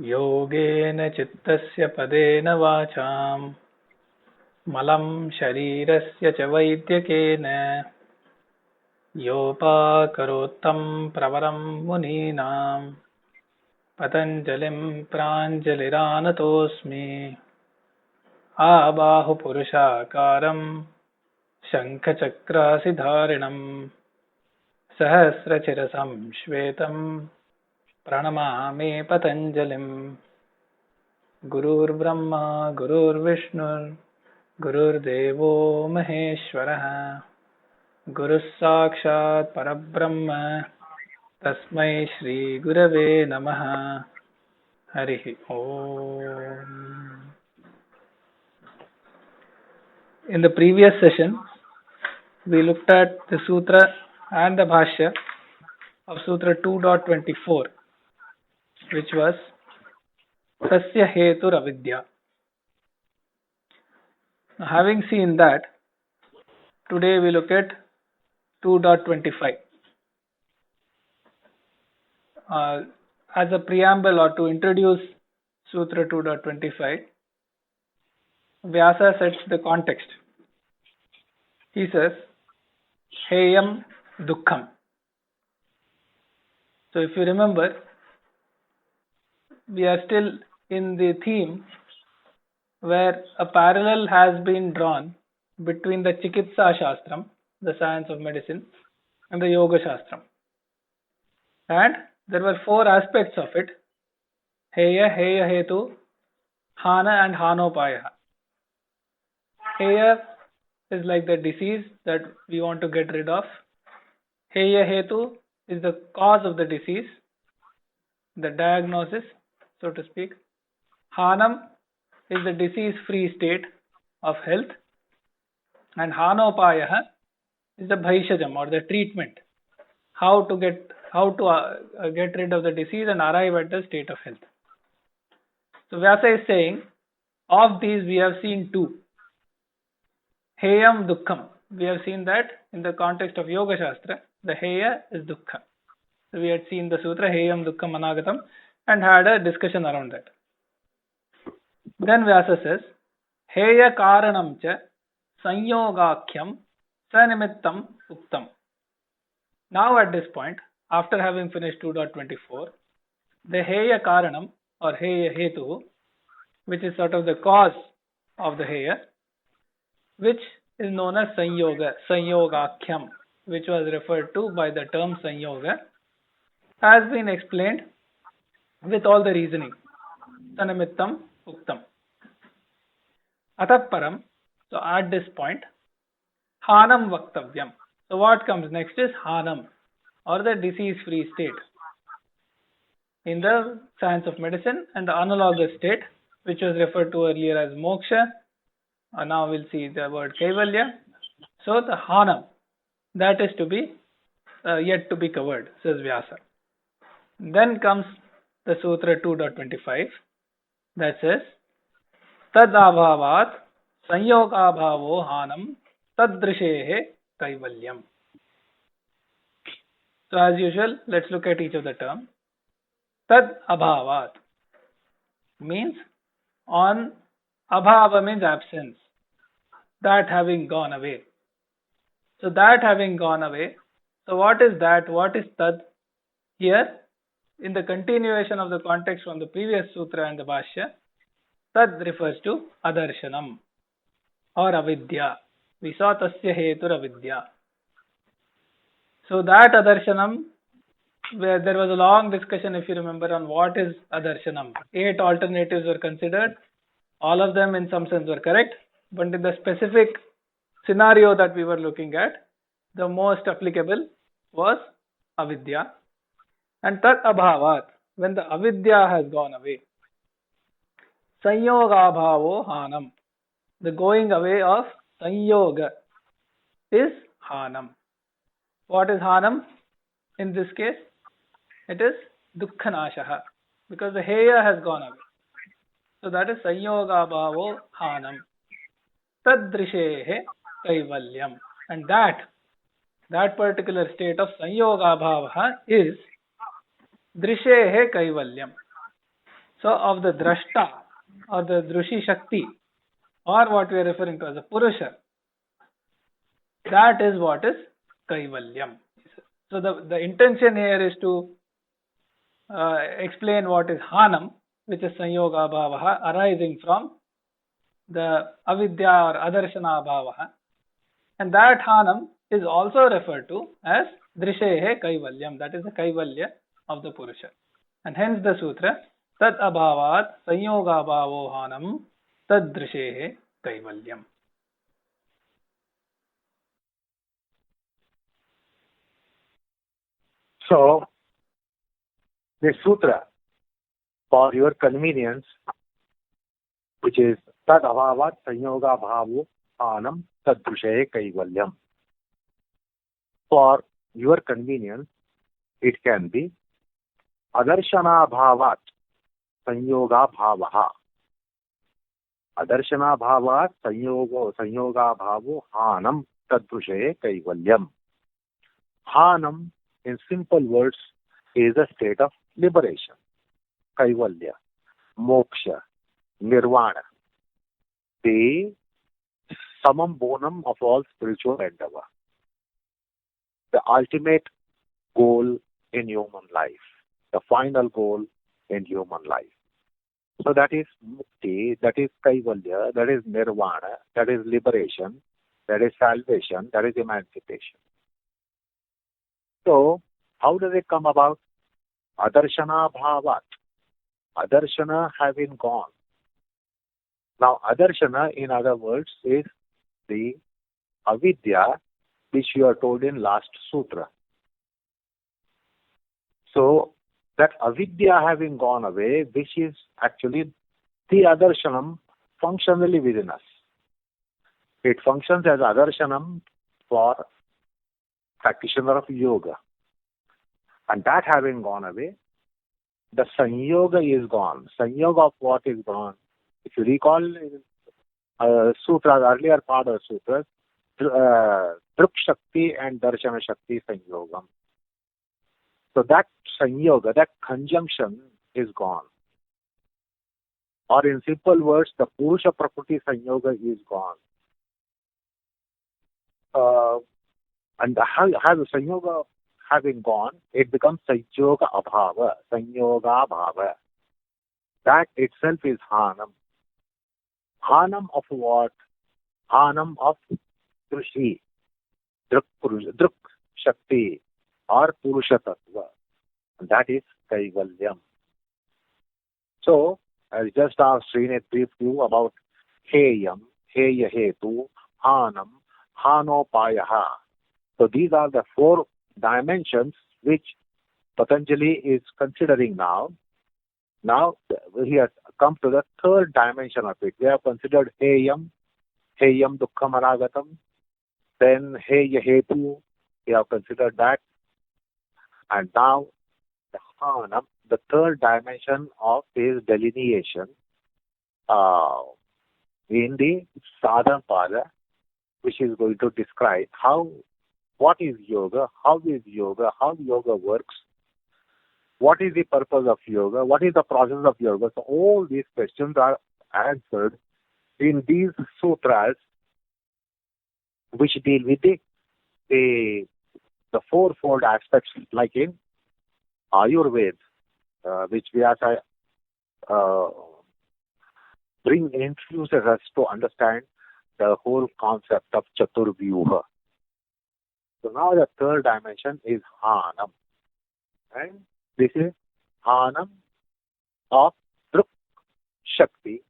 योगेन चित्तस्य पदेन वाचां मलं शरीरस्य च वैद्यकेन योपाकरोत्तं प्रवरं मुनीनां पतञ्जलिं प्राञ्जलिरानतोऽस्मि। आबाहुपुरुषाकारं शङ्खचक्रासिधारिणं सहस्रशिरसं श्वेतं प्रणमामि पतञ्जलिम्। गुरुर्ब्रह्मा गुरुर्विष्णुर् गुरुर्देवो महेश्वरः गुरुः साक्षात् परब्रह्म तस्मै श्री गुरवे नमः। हरिः ओम। In the previous session we looked at the sutra and the bhashya of sutra 2.24, which was Tasya Hetur Avidya. Now, having seen that, today we look at 2.25. As a preamble or to introduce Sutra 2.25, Vyasa sets the context. He says, Heyam Dukkham. So if you remember, we are still in the theme where a parallel has been drawn between the Chikitsa Shastram, the science of medicine, and the Yoga Shastram. And there were four aspects of it: Heya, Heya Hetu, Hana, and Hanopaya. Heya is like the disease that we want to get rid of. Heya Hetu is the cause of the disease, the diagnosis, so to speak. Hanam is the disease-free state of health. And Hanopaya is the Bhaishajam, or the treatment, how to get rid of the disease and arrive at the state of health. So Vyasa is saying, of these we have seen two. Heyam Dukkham. We have seen that in the context of Yoga Shastra, the Heya is Dukkha. So we had seen the sutra Heyam Dukkham Anagatam and had a discussion around that. Then Vyasa says, Heya Karanam cha Sanyogakhyam Sanimittam Uktam. Now at this point, after having finished 2.24, the Heya Karanam or Heya Hetu, which is sort of the cause of the Heya, which is known as Sanyoga, Sanyogakhyam, which was referred to by the term Sanyoga, has been explained with all the reasoning. Sanimittam Uktam. Ataparam, so at this point, Hanam Vaktavyam. So what comes next is Hanam, or the disease-free state in the science of medicine, and the analogous state, which was referred to earlier as Moksha. Now we'll see the word Kaivalya. So the Hanam, that is to be yet to be covered, says Vyasa. Then comes the Sutra 2.25 that says, Tad abhavat sanyogabhavo hanam tadrishehe kaivalyam. So as usual, let's look at each of the terms. Tad abhavat means on, abhava means absence, that having gone away. So that having gone away, so what is that? What is tad? Here, in the continuation of the context from the previous sutra and the bhashya, tad refers to adarshanam or avidya. We saw tasya hetur avidya. So that adarshanam, where there was a long discussion, if you remember, on what is adarshanam. 8 alternatives were considered. All of them in some sense were correct, but in the specific scenario that we were looking at, the most applicable was avidya. And tat abhavat, when the avidya has gone away. Sanyoga bhavo hanam, the going away of sanyoga is hanam. What is hanam in this case? It is dukkhanashaha, because the heya has gone away. So that is sanyoga bhavo hanam tadrishehe kaivalyam. And that particular state of sanyoga bhava is drishehe kaivalyam. So of the drashta or the drushi shakti, or what we are referring to as a purusha, that is what is kaivalyam. So the intention here is to explain what is hanam, which is sanyoga bhavaha, arising from the avidya or adarshana bhavaha, and that hanam is also referred to as drishehe kaivalyam, that is the kaivalya of the purusha. And hence the sutra, tat abhavat sanyoga bhavo hanam tad drishehe kaivalyam. So, this sutra, for your convenience, which is tad abhavat sanyoga bhavo anam tad drishehe kaivalyam. For your convenience, it can be adarshana bhavat sanyoga bhavaha. Adarshana bhavat sanyoga bhavo hanam tad drishehe kaivalyam. Hanam, in simple words, is a state of liberation. Kaivalya, moksha, nirvana, the summum bonum of all spiritual endeavor, the ultimate goal in human life, the final goal in human life. So that is mukti, that is kaivalya, that is nirvana, that is liberation, that is salvation, that is emancipation. So, how does it come about? Adarshana bhavat. Adarshana having gone. Now, adarshana, in other words, is the avidya which you are told in last sutra. So, that avidya having gone away, which is actually the adarshanam functionally within us. It functions as adarshanam for practitioner of yoga. And that having gone away, the sanyoga is gone. Sanyoga of what is gone? If you recall sutras, earlier part of sutras, Druk Shakti and Darshana Shakti Sanyogam. So that sanyoga, that conjunction is gone. Or in simple words, the Purusha Prakriti Sanyoga is gone. And how the sanyoga having gone, it becomes sanyoga abhava, sanyoga abhava. That itself is hanam. Hanam of what? Hanam of drushi, druk shakti, or purusha tattva. That is kaivalyam. So, I just asked Srinath briefed you about heyam, heya hetu, hanam, hanopayaha. So these are the four dimensions which Patanjali is considering now. Now he has come to the third dimension of it. We have considered heyam, heyam dukkham aragatam, then heya hetu, we have considered that, and now the hanam, the third dimension of his delineation in the sadhana pada, which is going to describe what is yoga, how yoga works, what is the purpose of yoga, what is the process of yoga. So all these questions are answered in these sutras, which deal with the fourfold aspects, like in Ayurveda, which Vyasa introduces us to understand the whole concept of Chaturvyuha. So now the third dimension is Hanam. And this is Hanam of Druk Shakti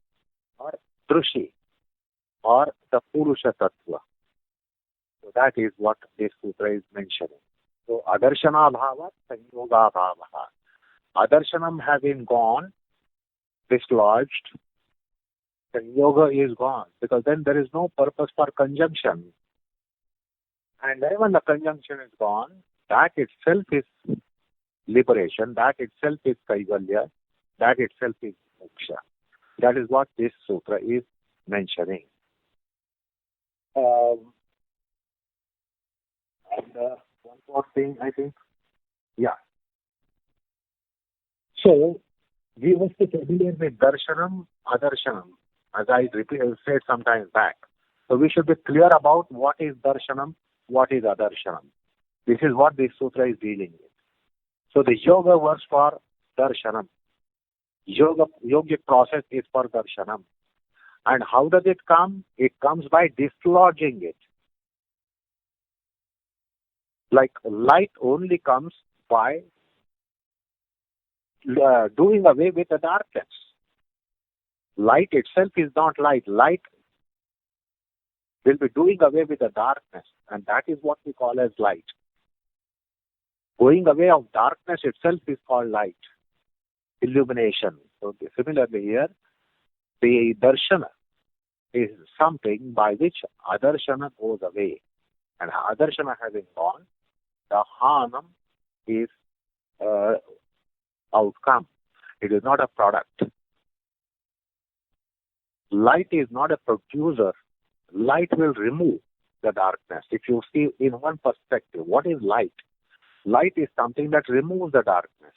or Drushi or the Purusha Tattva. So that is what this sutra is mentioning. So Adarshana Bhava, Sanyoga Bhava. Adarshanam having gone, dislodged, Sanyoga is gone, because then there is no purpose for conjunction. And then when the conjunction is gone, that itself is liberation, that itself is kaivalya, that itself is moksha. That is what this sutra is mentioning. And one more thing, I think. Yeah. So, we must be familiar with darshanam, adarshanam, as I said some time back. So we should be clear about what is darshanam, what is adarshanam. This is what this sutra is dealing with. So the yoga works for darshanam. Yogic process is for darshanam. And how does it come? It comes by dislodging it. Like light only comes by doing away with the darkness. Light itself is not light. Light will be doing away with the darkness, and that is what we call as light. Going away of darkness itself is called light, illumination. So similarly here, the darshana is something by which adarshana goes away. And adarshana having gone, the hanam is outcome. It is not a product. Light is not a producer. Light will remove the darkness. If you see in one perspective, what is light? Light is something that removes the darkness.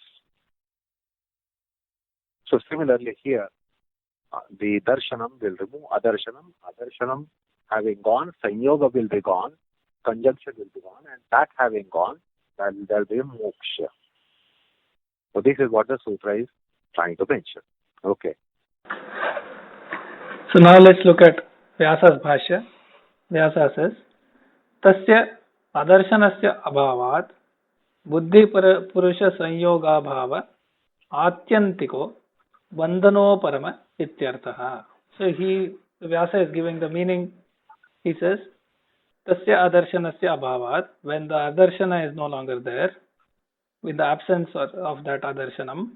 So similarly here, the darshanam will remove adarshanam. Adarshanam having gone, sanyoga will be gone, conjunction will be gone, and that having gone, then there will be moksha. So this is what the sutra is trying to mention. Okay. So now let's look at Vyasa's Bhashya. Vyasa says, Tasya adarshanasya abhavat buddhi purusha sanyoga bhava atyantiko bandhano parama ityartha. So Vyasa is giving the meaning. He says, Tasya adarshanasya abhavat, when the adarshana is no longer there, with the absence of that adarshanam,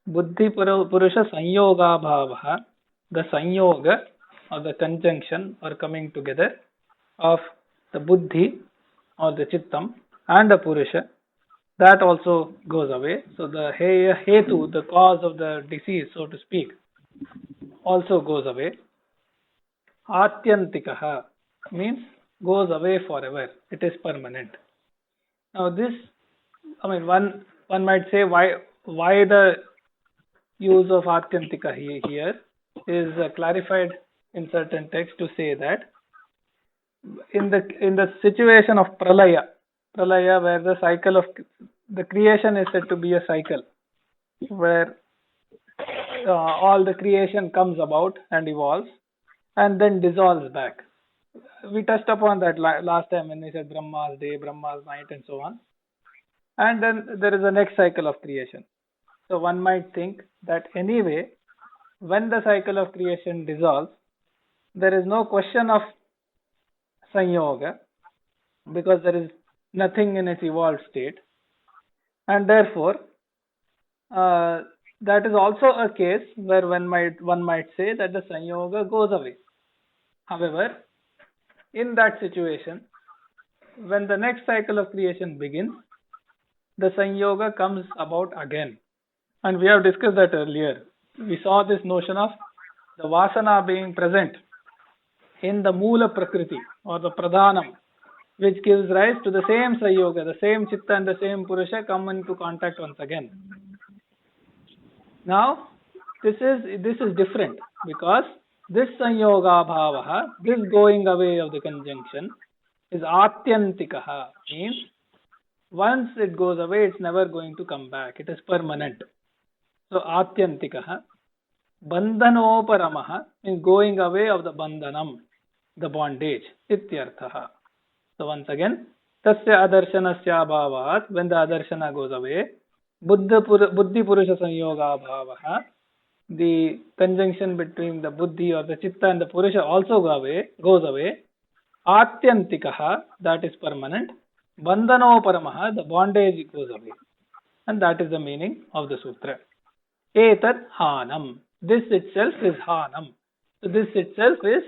buddhi purusha sanyoga bhava, the sanyoga or the conjunction or coming together of the buddhi or the chittam and the purusha, that also goes away. So the hetu, the cause of the disease, so to speak, also goes away. Atyantikaha means goes away forever. It is permanent. Now this, one might say why the use of atyantika here is clarified in certain texts to say that in the situation of pralaya where the cycle of the creation is said to be a cycle where all the creation comes about and evolves and then dissolves back. We touched upon that last time when we said Brahma's day, Brahma's night, and so on. And then there is a next cycle of creation. So one might think that anyway, when the cycle of creation dissolves, there is no question of sanyoga because there is nothing in its evolved state. And therefore, that is also a case where one might say that the sanyoga goes away. However, in that situation, when the next cycle of creation begins, the sanyoga comes about again. And we have discussed that earlier. We saw this notion of the vasana being present in the Mula Prakriti or the Pradhanam, which gives rise to the same sanyoga, the same chitta and the same purusha come into contact once again. Now, this is different because this sanyoga bhavaha, this going away of the conjunction, is atyantikaha, means once it goes away, it's never going to come back. It is permanent. So atyantikaha, bandhanoparamaha means going away of the bandhanam, the bondage, ityarthaha. So once again, tasya adarshanasya abhavat, when the adarshana goes away, buddhi purusha sanyoga bhavaha, the conjunction between the buddhi or the chitta and the purusha also goes away. Atyantikaha, that is permanent. Bandhanoparamaha, the bondage goes away. And that is the meaning of the sutra. Etat hanam. This itself is hanam. So this itself is,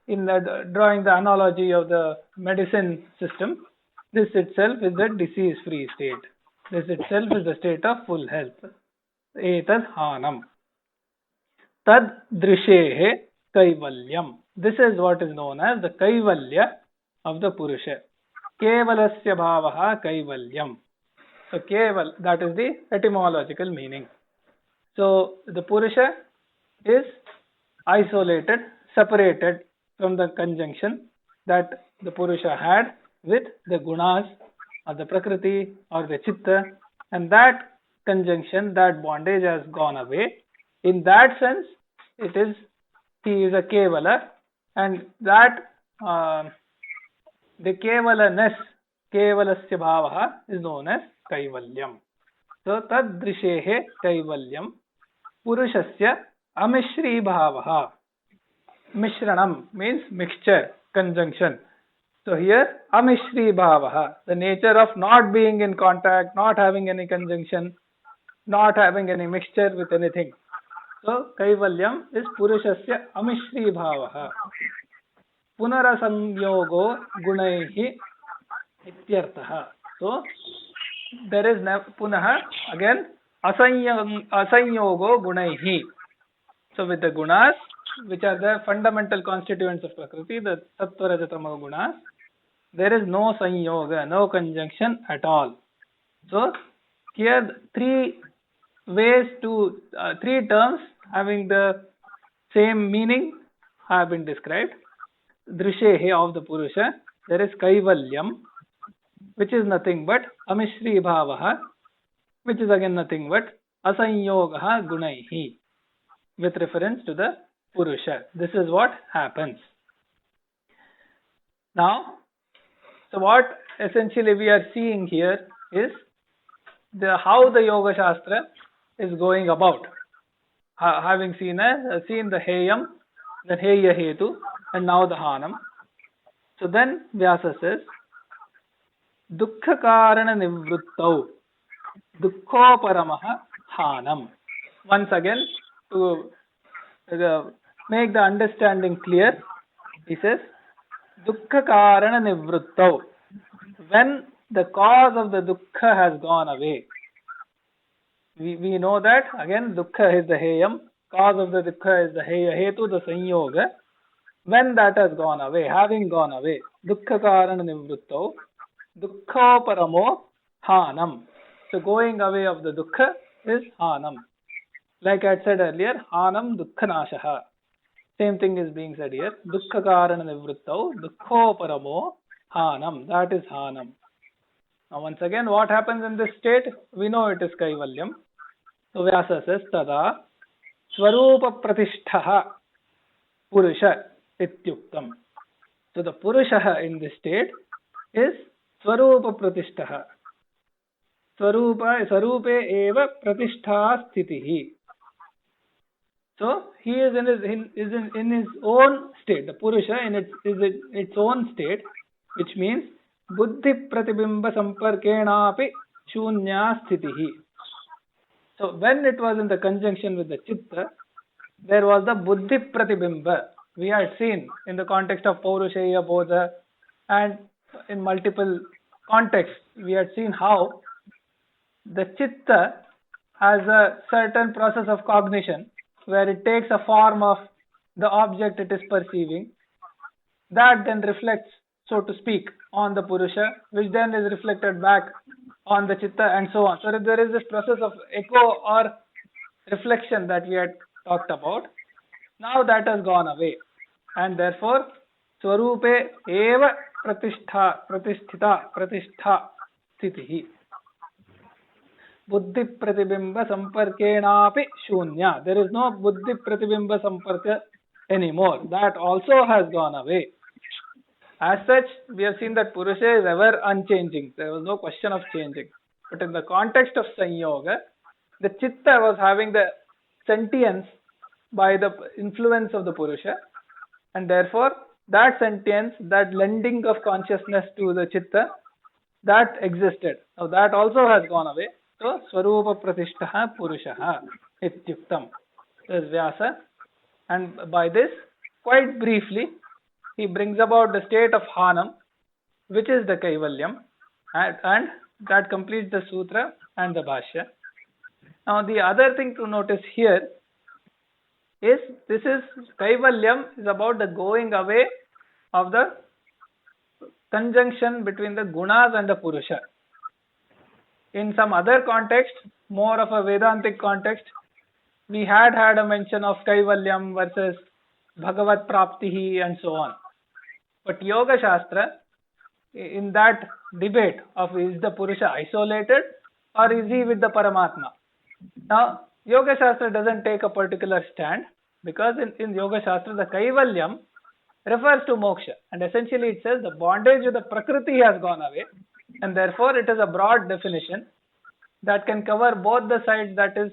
in drawing the analogy of the medicine system, this itself is the disease-free state. This itself is the state of full health. Etat hanam. Tad drishehe kaivalyam. This is what is known as the kaivalya of the Purusha. Kevalasya bhavaha kaivalyam. So keval, that is the etymological meaning. So the Purusha is isolated, separated from the conjunction that the Purusha had with the gunas or the Prakriti or the Chitta, and that conjunction, that bondage has gone away. In that sense, he is a Kevala, and that the Kevalaness, Kevalasya Bhavaha is known as Kaivalyam. So Tadrishehe Kaivalyam Purushasya Amishri Bhavaha. Mishranam means mixture, conjunction. So here Amishri Bhavaha, the nature of not being in contact, not having any conjunction, not having any mixture with anything. So Kaivalyam is Purushasya Amishri Bhavaha. Punarasamyogo Gunaihi Ityartaha. So there is Punaha again Asanyogo Gunaihi. So with the gunas, which are the fundamental constituents of Prakriti, the Sattva Rajatama gunas, there is no sanyoga, no conjunction at all. So here three terms having the same meaning have been described. Drishehe of the Purusha, there is Kaivalyam, which is nothing but Amishri Bhavaha, which is again nothing but Asanyogaha Gunaihi, with reference to the Purusha. This is what happens. Now, so what essentially we are seeing here is how the Yoga Shastra is going about. Having seen the Heyam, the Heya Hetu, and now the Hanam. So then Vyasa says, Dukkha Karana Nivruttau, Dukkhoparamaha Hanam. Once again, to make the understanding clear, he says, Dukkha Karana Nivruttau. When the cause of the dukkha has gone away, we know that again dukkha is the heyam, cause of the dukkha is the heya hetu, the sanyoga. When that has gone away, having gone away, dukkha karana nivruttau, dukkha paramo hanam. So going away of the dukkha is hanam. Like I had said earlier, hanam dukkha nashaha. Same thing is being said here. Dukkha karana nivruttau, dukkho paramo hanam. That is hanam. Now once again, what happens in this state? We know it is Kaivalyam. So Vyasa says, Tada Swarupa Pratishtaha Purusha Ityuktam. So the Purusha in this state is Swarupa Pratishtaha. Swarupe eva Pratishtha Sthitihi. So he is in his own state. The Purusha is in its own state, which means Buddhi Pratibimba Samparkenapi Shunya Sthitihi. So when it was in the conjunction with the Chitta, there was the Buddhi Pratibimba. We had seen in the context of Paurushaya Bodha and in multiple contexts, we had seen how the Chitta has a certain process of cognition where it takes a form of the object it is perceiving. That then reflects, so to speak, on the Purusha, which then is reflected back on the Chitta and so on. So there is this process of echo or reflection that we had talked about. Now that has gone away. And therefore, Swarupe eva pratishtha sthitihi. Buddhi pratibimba samparkenapi shunya. There is no buddhi pratibimba samparka anymore. That also has gone away. As such, we have seen that Purusha is ever unchanging. There was no question of changing. But in the context of Sanyoga, the Chitta was having the sentience by the influence of the Purusha, and therefore that sentience, that lending of consciousness to the Chitta, that existed. Now that also has gone away. So, Swarupa Pratishtaha Purushaha Ityuktam. This is Vyasa. And by this, quite briefly, he brings about the state of Hanam, which is the Kaivalyam, and that completes the Sutra and the Bhashya. Now the other thing to notice here is this is Kaivalyam is about the going away of the conjunction between the Gunas and the Purusha. In some other context, more of a Vedantic context, we had a mention of Kaivalyam versus Bhagavat Praptihi and so on. But Yoga Shastra, in that debate of is the Purusha isolated or is he with the Paramatma? Now, Yoga Shastra doesn't take a particular stand because in Yoga Shastra, the Kaivalyam refers to moksha, and essentially it says the bondage of the Prakriti has gone away, and therefore it is a broad definition that can cover both the sides that is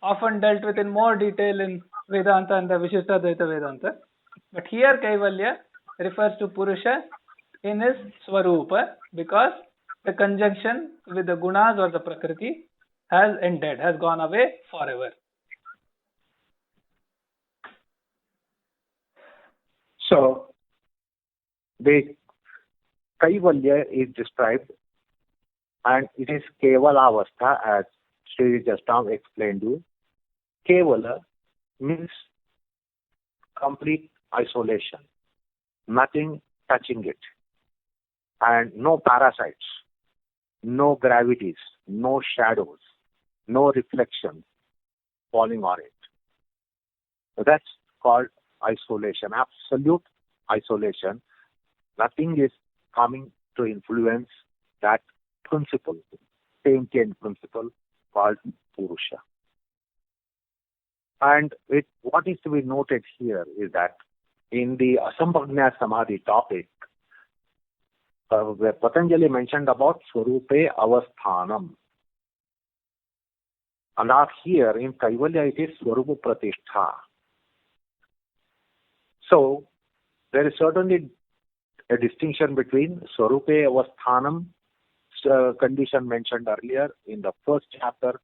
often dealt with in more detail in Vedanta and the Vishishtadvaita Vedanta. But here Kaivalya refers to Purusha in his Swarupa because the conjunction with the gunas or the Prakriti has ended, has gone away forever. So, the Kaivalya is described, and it is Kevala Avastha, as Sri just now explained to you. Kevala means complete isolation, nothing touching it, and no parasites, no gravities, no shadows, no reflections falling on it. So that's called isolation, absolute isolation. Nothing is coming to influence that principle, sentient principle called Purusha. And what is to be noted here is that in the Asambhagna Samadhi topic, where Patanjali mentioned about Swarupe Avasthanam. And not here in Kaivalya it is Swarupa Pratishtha. So there is certainly a distinction between Swarupe Avasthanam condition mentioned earlier in the first chapter,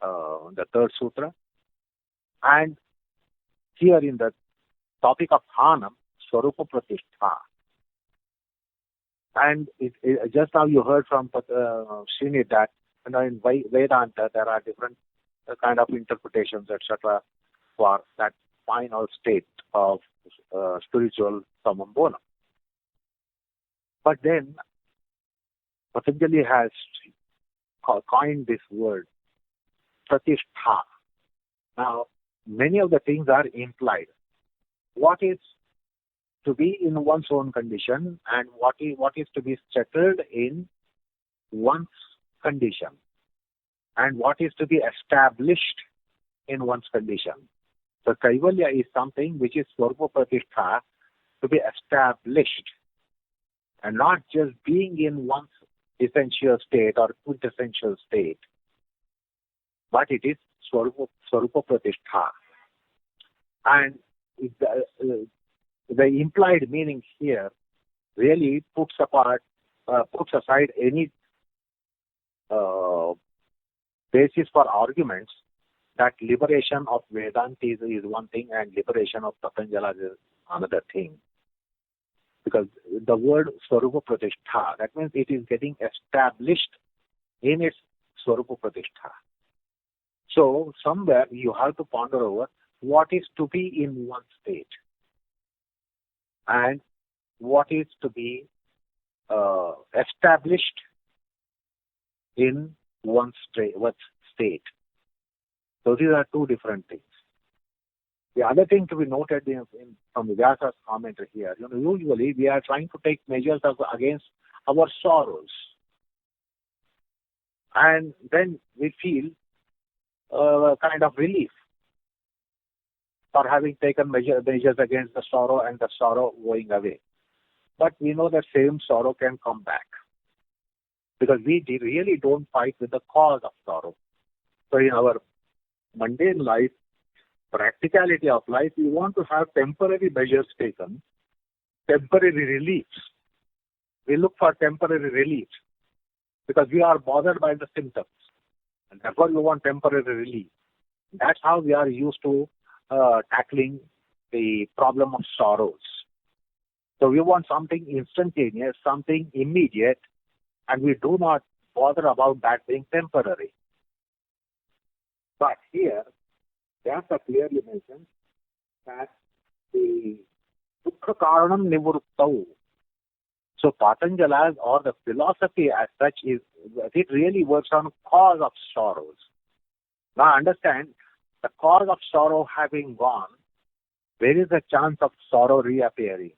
the third sutra, and here in the topic of Thanam, Swarupa Pratishtha. And just now you heard from Srini that in Vedanta there are different kind of interpretations, etc., for that final state of spiritual summum bonum. But then Patanjali has coined this word, pratishtha. Now, many of the things are implied. What is to be in one's own condition and what is to be settled in one's condition and what is to be established in one's condition. So Kaivalya is something which is Swarupa Pratishtha, to be established and not just being in one's essential state or quintessential state, but it is Swarupa Pratishtha. And the implied meaning here really puts aside any basis for arguments that liberation of Vedantis is one thing and liberation of Patanjali is another thing. Because the word Swarupa Pratishtha, that means it is getting established in its Swarupa Pratishtha. So somewhere you have to ponder over what is to be in one state and what is to be established in one state. So these are two different things. The other thing to be noted from Vyasa's commentary here, usually we are trying to take measures against our sorrows. And then we feel kind of relief for having taken measures against the sorrow and the sorrow going away. But we know that same sorrow can come back because we really don't fight with the cause of sorrow. So in our mundane life, practicality of life, we want to have temporary measures taken, temporary reliefs. We look for temporary relief because we are bothered by the symptoms. And therefore, we want temporary relief. That's how we are used to tackling the problem of sorrows. So we want something instantaneous, something immediate, and we do not bother about that being temporary. But here, Vyasa clearly mentions that the dukkha karanam nivruttau. So Patanjali or the philosophy as such it really works on cause of sorrows. Now understand, the cause of sorrow having gone, there is a chance of sorrow reappearing.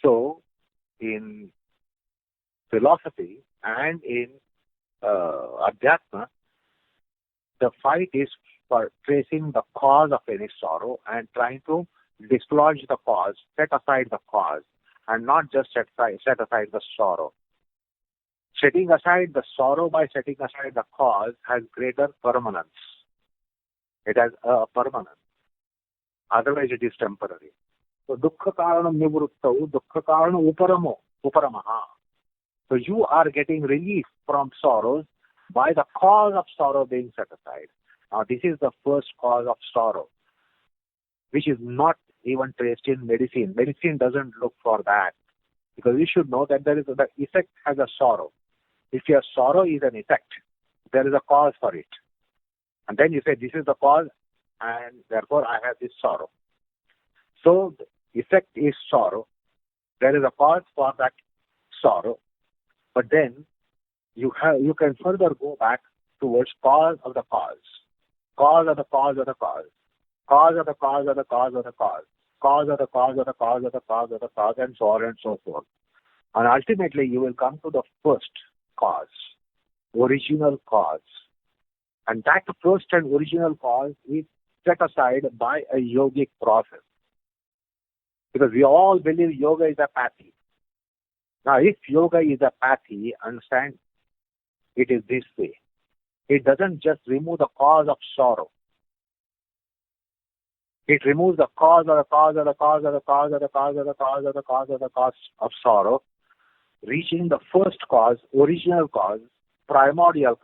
So, in philosophy and in Adhyatma, the fight is for tracing the cause of any sorrow and trying to dislodge the cause, set aside the cause, and not just set aside the sorrow. Setting aside the sorrow by setting aside the cause has greater permanence. It has a permanence. Otherwise, it is temporary. So, dukkha karanam nivruttau, dukkha karanam uparamaha. So, you are getting relief from sorrows by the cause of sorrow being set aside. Now, this is the first cause of sorrow, which is not even traced in medicine. Medicine doesn't look for that, because you should know that the effect has a sorrow. If your sorrow is an effect, there is a cause for it. And then you say, this is the cause, and therefore I have this sorrow. So, the effect is sorrow. There is a cause for that sorrow. But then, you can further go back towards cause of the cause. Cause of the cause of the cause. Cause of the cause of the cause of the cause. Cause of the cause of the cause of the cause of the cause, and so on and so forth. And ultimately, you will come to the first cause, original cause. And that first and original cause is set aside by a yogic process. Because we all believe yoga is a pathy. Now, if yoga is a pathy, understand, it is this way. It doesn't just remove the cause of sorrow. It removes the cause of the cause of the cause of the cause of the cause of the cause of the cause of the cause of sorrow, reaching the first cause, original cause, primordial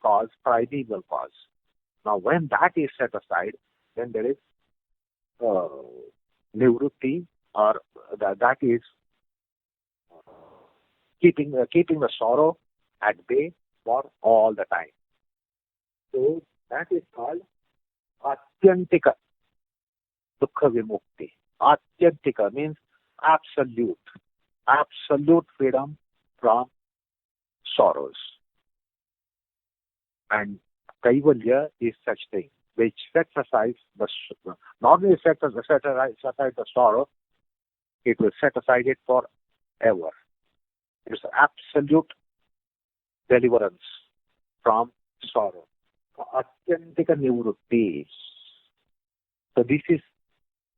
cause, primeval cause. Now, when that is set aside, then there is nivrutti, or that is keeping the sorrow at bay for all the time. So that is called atyantika dukkha vimukti. Atyantika means absolute freedom from sorrows. And kaivalya is such thing which sets aside not only set aside the sorrow, it will set aside it forever. It's absolute deliverance from sorrow. Atyantika nivrutti. So this is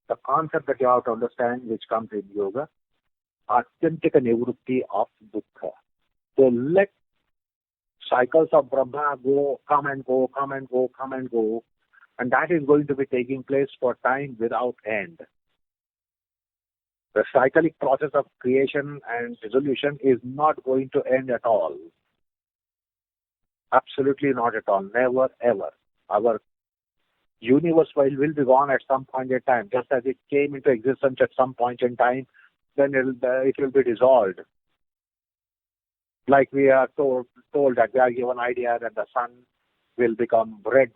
the concept that you have to understand, which comes in yoga. Atyantika nivrutti of dukkha. So let cycles of Brahma come and go, and that is going to be taking place for time without end. The cyclic process of creation and dissolution is not going to end at all. Absolutely not at all. Never, ever. Our universe will be gone at some point in time. Just as it came into existence at some point in time, then it will be dissolved. Like we are told that we are given idea that the sun will become red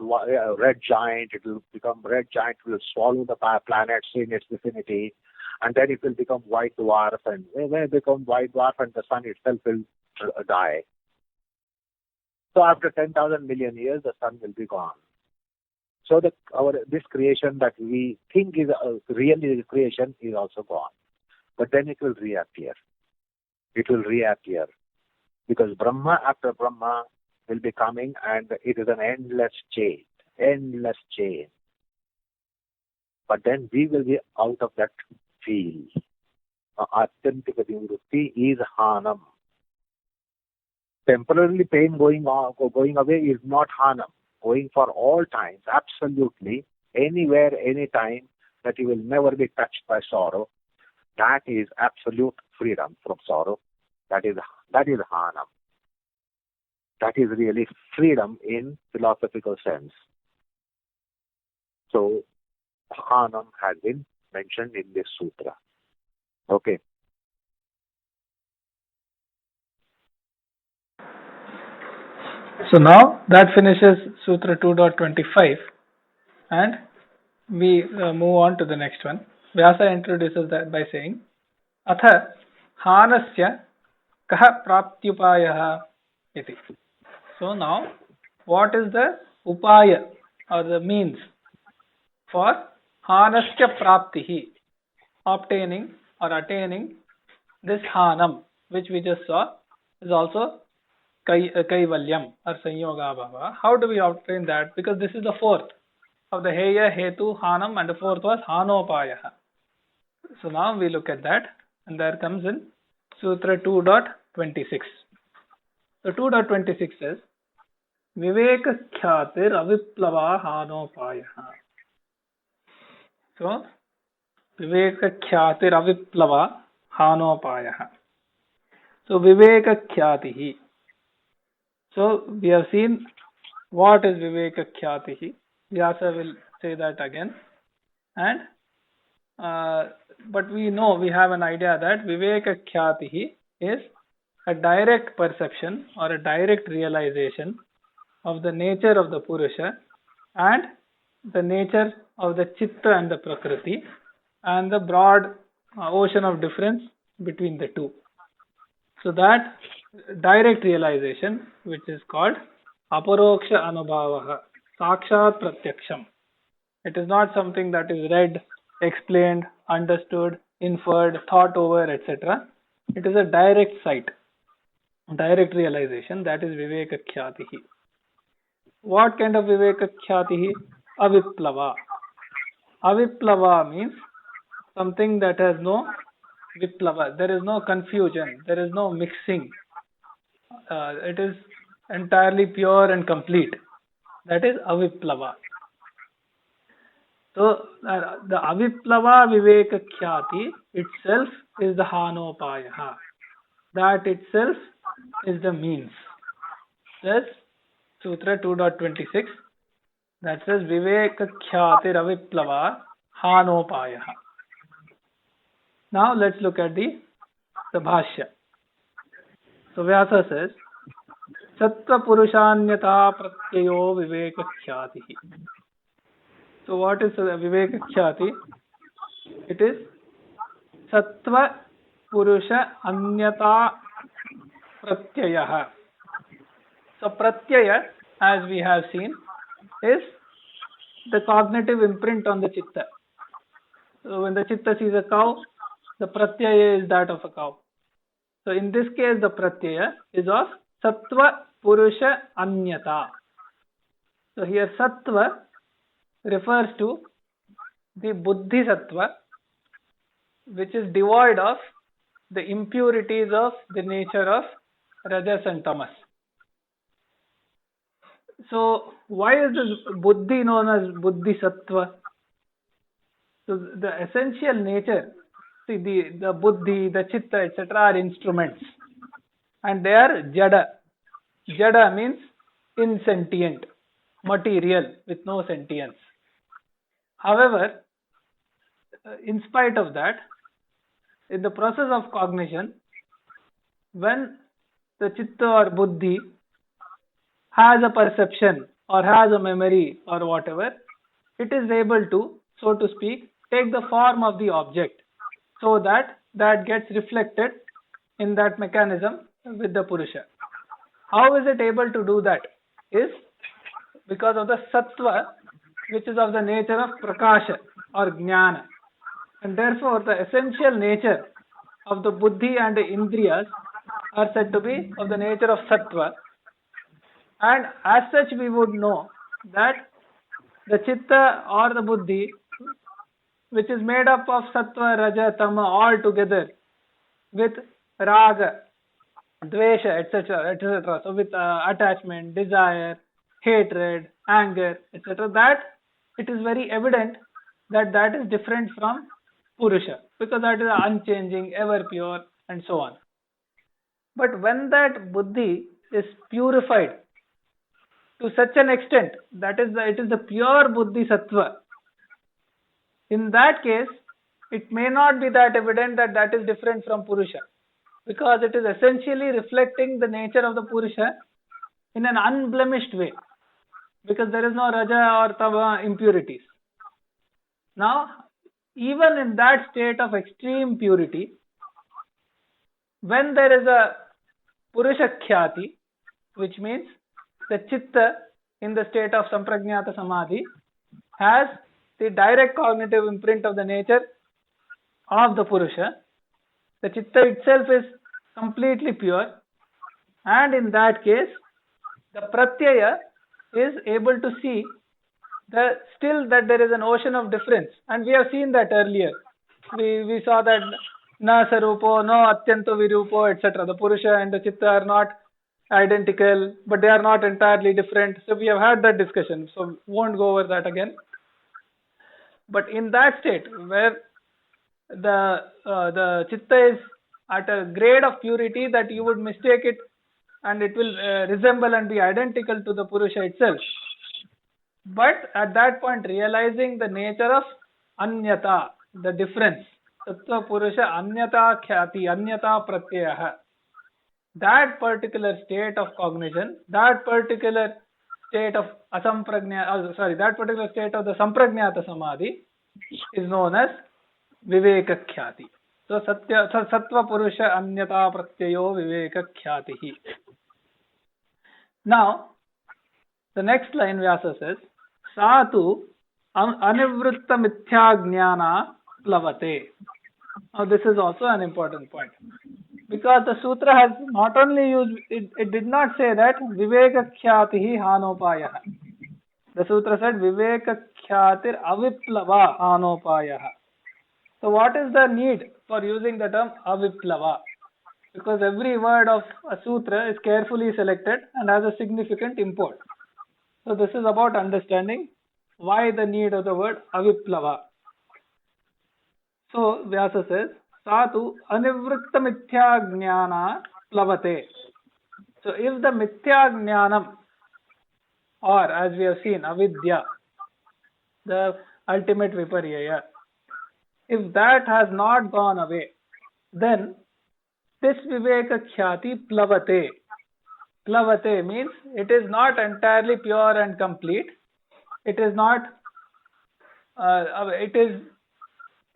giant. It will become red giant. It will swallow the planets in its vicinity, and then it will become white dwarf. And when it becomes white dwarf, and the sun itself will die. So after 10,000 million years, the sun will be gone. So this creation that we think is really the creation is also gone. But then it will reappear. Because Brahma after Brahma will be coming, and it is an endless chain. But then we will be out of that field. Atyantika nivrutti is hanam. Temporarily pain going away is not hanam. Going for all times, absolutely, anywhere, anytime, that you will never be touched by sorrow. That is absolute freedom from sorrow. That is hanam. That is really freedom in philosophical sense. So, hanam has been mentioned in this sutra. Okay. So now that finishes Sutra 2.25, and we move on to the next one. Vyasa introduces that by saying, Atha hanasya kaha praptyupayah iti. So now what is the upaya or the means for hanasya praptihi, obtaining or attaining this hanam, which we just saw is also kaivalyam or sanyoga bhava. How do we obtain that? Because this is the fourth of the heya, hetu, hanam, and the fourth was hanopaya. So now we look at that, and there comes in Sutra 2.26. So 2.26 says, Viveka khyatir aviplava hanopaya. So, Viveka khyatir aviplava hanopaya. So, Viveka khyatihi. So, we have seen what is Viveka khyatihi. Vyasa will say that again. And but we know, we have an idea that Viveka khyatihi is a direct perception or a direct realization of the nature of the Purusha and the nature of the Chitta and the Prakriti and the broad ocean of difference between the two. So that direct realization, which is called aparoksha anubhavaha, sakshat pratyaksham. It is not something that is read, explained, understood, inferred, thought over, etc. It is a direct sight, direct realization, that is Viveka khyatihi. What kind of Viveka khyatihi? Aviplava. Aviplava means something that has no viplava. There is no confusion. There is no mixing. It is entirely pure and complete. That is aviplava. So the aviplava viveka khyati itself is the hanopaya. That itself is the means. That's Sutra 2.26. That says viveka khyati aviplava hanopaya. Now let's look at the Bhashya. So Vyasa says, Sattva Purushanyata Pratyayo Viveka Khyatihi. So what is Viveka Khyati? It is Sattva Purusha Anyata Pratyaya. So Pratyaya, as we have seen, is the cognitive imprint on the Chitta. So when the Chitta sees a cow, the Pratyaya is that of a cow. So in this case, the Pratyaya is of Sattva Purusha Anyata. So here Sattva refers to the Buddhi Sattva, which is devoid of the impurities of the nature of Rajas and Tamas. So why is this Buddhi known as Buddhi Sattva? So the essential nature, see the Buddhi, the Chitta, etc. are instruments. And they are Jada. Jada means insentient, material with no sentience. However, in spite of that, in the process of cognition, when the Chitta or Buddhi has a perception or has a memory or whatever, it is able to, so to speak, take the form of the object so that gets reflected in that mechanism with the Purusha. How is it able to do that? Is because of the Sattva, which is of the nature of Prakasha or Jnana. And therefore, the essential nature of the Buddhi and the Indriyas are said to be of the nature of Sattva. And as such, we would know that the Chitta or the Buddhi, which is made up of Sattva, Raja, Tama all together with Raga, Dvesha, etc., etc. So with attachment, desire, hatred, anger, etc., that it is very evident that that is different from Purusha, because that is unchanging, ever pure, and so on. But when that Buddhi is purified to such an extent that it is the pure Buddhi Sattva, in that case, it may not be that evident that that is different from Purusha, because it is essentially reflecting the nature of the Purusha in an unblemished way, because there is no Raja or Tama impurities. Now, even in that state of extreme purity, when there is a Purusha Khyati, which means the Chitta in the state of Sampragnata Samadhi has the direct cognitive imprint of the nature of the Purusha. The Chitta itself is completely pure, and in that case, the Pratyaya is able to see still that there is an ocean of difference, and we have seen that earlier. We saw that na sarupo, no atyanto virupo, etc. The Purusha and the Chitta are not identical, but they are not entirely different. So we have had that discussion, so won't go over that again. But in that state where the Chitta is at a grade of purity that you would mistake it and it will resemble and be identical to the Purusha itself. But at that point, realizing the nature of Anyata, the difference, Tattva Purusha Anyata Khyati, Anyata Pratyaya, that particular state of cognition, that particular state of that particular state of the Sampragnata Samadhi is known as Viveka Khyati. So Sattva Purusha Anyata Pratyayo Viveka Khyatihi. Now, the next line Vyasa says, Satu Anivritta Mithya Jnana Plavate. Now, this is also an important point, because the sutra has not only used, it did not say that Viveka Khyatihi Hanopayah. The sutra said Viveka Khyatir Aviplava Hanopayah. So, what is the need for using the term Aviplava? Because every word of a sutra is carefully selected and has a significant import. So this is about understanding why the need of the word aviplava. So Vyasa says, Satu anivritta mithya jnana plavate. So if the mithya jnanam, or as we have seen, avidya, the ultimate viparyaya, if that has not gone away, then this Viveka Khyati Plavate. Plavate means it is not entirely pure and complete. It is not, it is,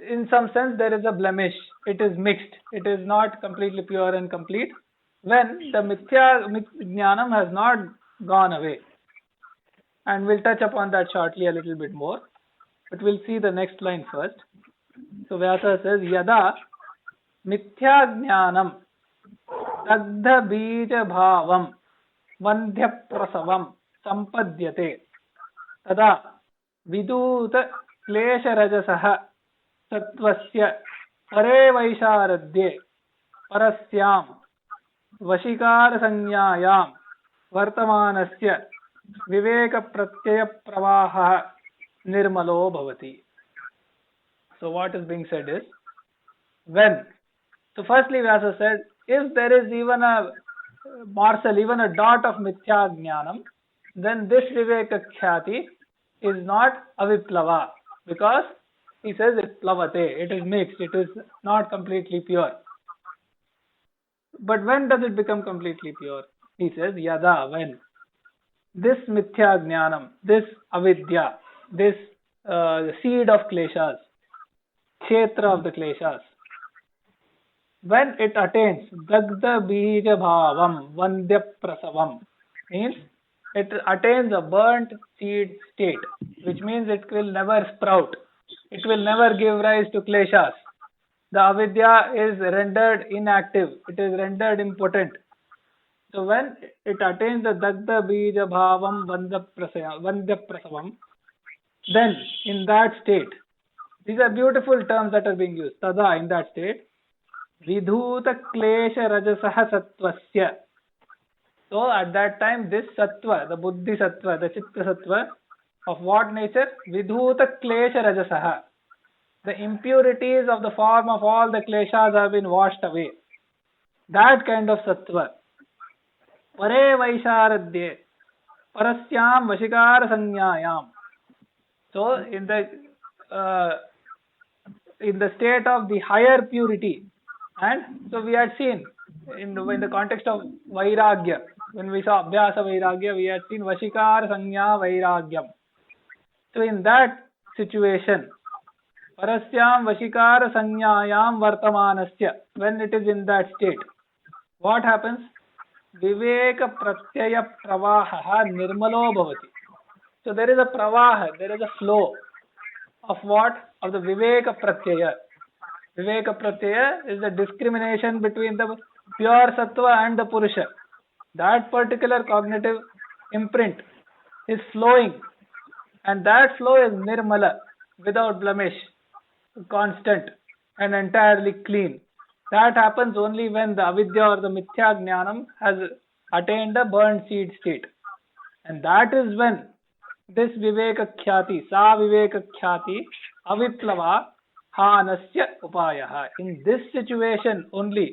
in some sense, there is a blemish. It is mixed. It is not completely pure and complete when the Mithya Jnanam has not gone away. And we'll touch upon that shortly a little bit more. But we'll see the next line first. So Vyasa says, Yada Mithya Jnanam Dagdha Bija Bhavam Vandhya Prasavam Sampadyate Tada Viduta Klesha Rajasaha Sattvasya Pare Vaisharadye Parasyam Vashikara Sanyayam Vartamanasya Viveka Pratyaya Pravaha Nirmalo Bhavati. So what is being said is, when, so firstly Vyasa said, if there is even a morsel, even a dot of mithya jnanam, then this Viveka Khyati is not aviplava, because he says it's plavate, it is mixed, it is not completely pure. But when does it become completely pure? He says, Yada, when this mithya jnanam, this avidya, this seed of kleshas, kshetra of the kleshas, when it attains Dagda Bija Bhavam Vandya Prasavam, means it attains a burnt seed state, which means it will never sprout, it will never give rise to kleshas. The avidya is rendered inactive, it is rendered impotent. So when it attains the Dagda Bija Bhavam Vandya Prasavam, then in that state, these are beautiful terms that are being used. Tada, in that state, Vidhuta Klesha Rajasaha Sattvasya. So at that time, this Sattva, the Buddhi Sattva, the Chitta Sattva, of what nature? Vidhuta Klesha Rajasaha. The impurities of the form of all the kleshas have been washed away. That kind of Sattva. Pare Vaisharadye. Parasyam Vashikara Sanyayam. So in the state of the higher purity, and so we had seen in the context of Vairagya, when we saw Abhyasa Vairagya, we had seen Vashikar Sanya Vairagyam. So in that situation, Parasyam Vashikar Sanyayam Vartamanasya, when it is in that state, what happens? Viveka Pratyaya Pravaha Nirmalo Bhavati. So there is a pravaha, there is a flow of what? Of the Viveka Pratyaya. Viveka Pratyaya is the discrimination between the pure Sattva and the Purusha. That particular cognitive imprint is flowing, and that flow is nirmala, without blemish, constant and entirely clean. That happens only when the avidya or the mithya jnanam has attained a burned seed state. And that is when this viveka khyati, sa viveka khyati, aviplava hanasya upayah. In this situation only,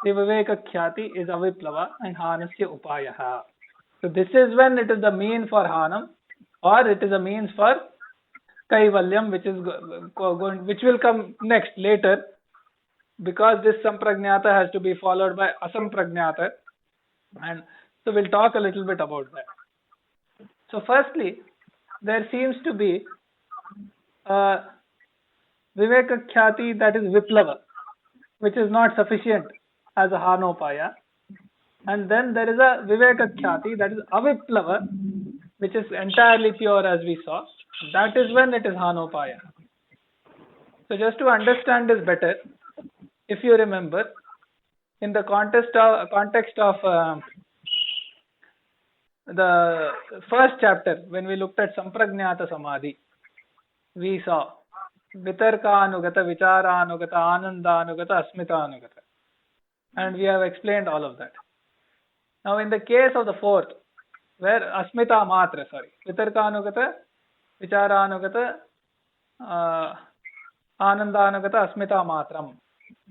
the viveka khyati is aviplava and hanasya upayah. So this is when it is the mean for hanam, or it is a means for kaivalyam, which will come next later, because this sampragnata has to be followed by asampragnata, and so we'll talk a little bit about that. So firstly, there seems to be viveka khyati, that is viplava, which is not sufficient as a hanopaya, and then there is a viveka khyati, that is aviplava, which is entirely pure, as we saw. That is when it is hanopaya. So just to understand this better, if you remember, in the context of the first chapter, when we looked at sampragnata samadhi, we saw vitarkanugata, vicharanugata, anandanugata, asmitanugata, and we have explained all of that. Now in the case of the fourth, where asmita matra, vitarkanugata, vicharanugata, anandanugata, asmita matram.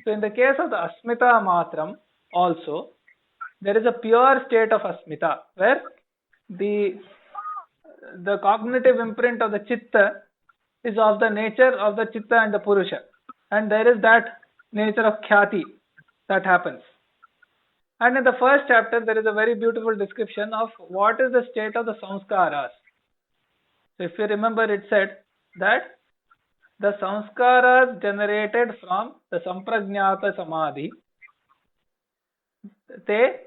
So in the case of the asmita matram also, there is a pure state of asmita, where the cognitive imprint of the chitta is of the nature of the chitta and the purusha, and there is that nature of khyati that happens. And in the first chapter, there is a very beautiful description of what is the state of the samskaras. So if you remember, it said that the samskaras generated from the sampragnata samadhi, te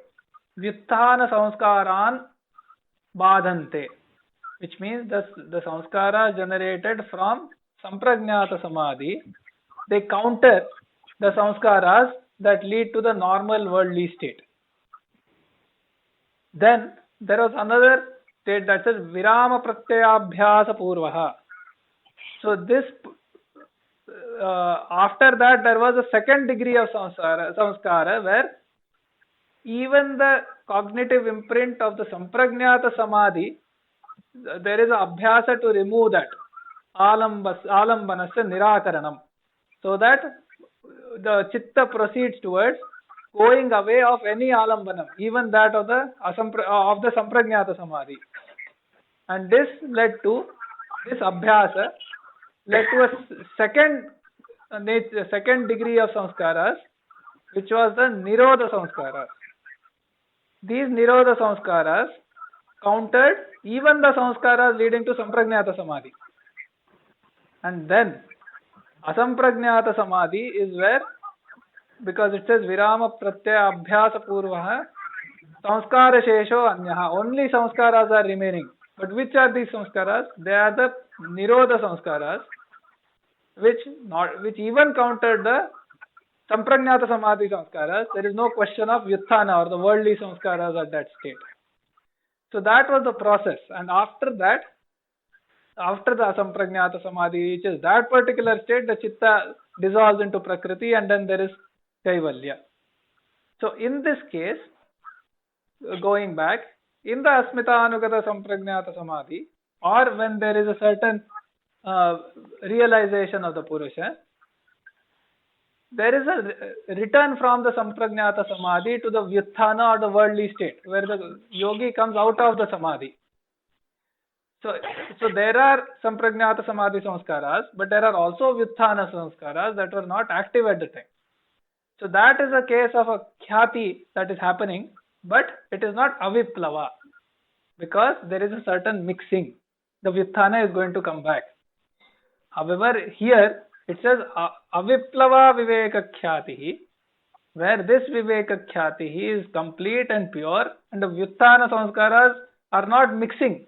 vyuthana samskaran badhante, which means the samskaras generated from sampragnata samadhi, they counter the samskaras that lead to the normal worldly state. Then there was another state that says virama pratyayabhyasa purvaha. So this after that, there was a second degree of samskara, where even the cognitive imprint of the sampragnata samadhi, there is a abhyasa to remove that alambanasya nirakaranam, so that the chitta proceeds towards going away of any alambanam, even that of the sampragnata samadhi. And this abhyasa led to a second degree of samskaras, which was the nirodha samskaras. These nirodha samskaras countered even the samskaras leading to sampragnata samadhi. And then asampragnata samadhi is where, because it says virama pratyaya abhyasa purvaha samskara shesho anyaha, only samskaras are remaining. But which are these samskaras? They are the nirodha samskaras, which even countered the sampragnata samadhi samskaras. There is no question of vyuthana or the worldly samskaras at that state. So that was the process. And after that, after the asampragnata samadhi reaches that particular state, the chitta dissolves into prakriti, and then there is kaivalya. So in this case, going back, in the asmitanugata sampragnata samadhi, or when there is a certain realization of the purusha, there is a return from the sampragnata samadhi to the vyuthana or the worldly state, where the yogi comes out of the samadhi. So there are sampragnata samadhi samskaras, but there are also vyuthana samskaras that were not active at the time. So that is a case of a khyati that is happening, but it is not aviplava, because there is a certain mixing. The vyuthana is going to come back. However, here it says aviplava viveka khyatihi, where this viveka khyatihi is complete and pure, and the vyuthana samskaras are not mixing